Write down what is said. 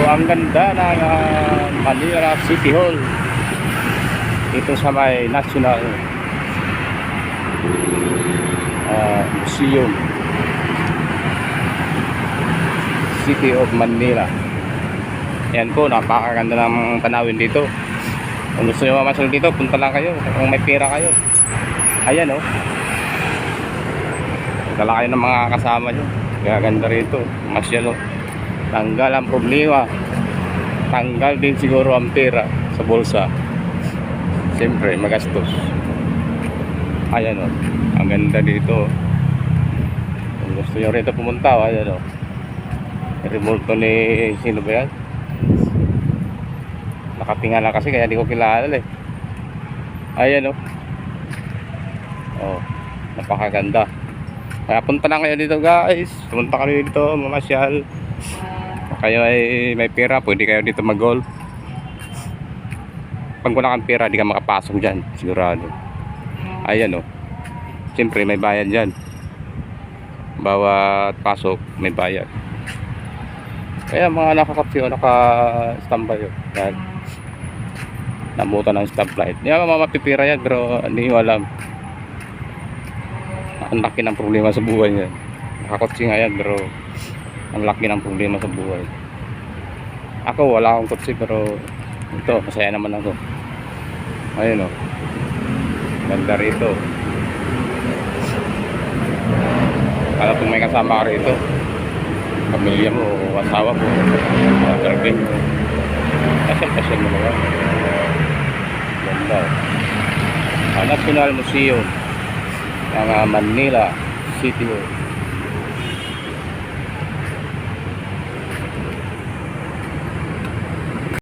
ang ganda ng Manila City Hall. Ito sa may National Museum, City of Manila. Yan po, napakaganda ng tanawin dito. Kung gusto nyo mamasyal dito, punta lang kayo kung may pera kayo. Ayan oh, dala kayo ng mga kasama nyo. Kaya ganda rito, masyal oh. Tanggal ang problema, tanggal din siguro ang pera sa bulsa. Siyempre magastos. Ayan o, ang ganda dito. Kung gusto nyo rito pumunta, ayan o, remolto ni sino ba yan? Nakatinga lang kasi kaya di ko kilala eh. Ayan o, oh, napakaganda. Kaya punta lang kayo dito guys, pumunta kayo dito mamasyal. Kayo ay may pera, pwede kayo dito mag-golf. Pag wala kang pera, di ka makapasok dyan, sigurado. Ayan o, siyempre may bayad dyan. Bawat pasok may bayad. Kaya mga nakakapyo, naka-standby o. Yan, nabutan ng stoplight. Hindi naman mapipira yan, pero hindi ko alam. Ang laki ng problema sa buhay niya. Nakakotse nga yan, pero ang laki ng problema sa buhay. Ako wala akong kotse, pero ito masaya naman ako. Ayun o, ganda rito. Kala kung may kasama ka rito, pamilya mo o asawa mo, girlfriend mo, pasyal mo naman. Ganda o. National Museum ng Manila City Hall.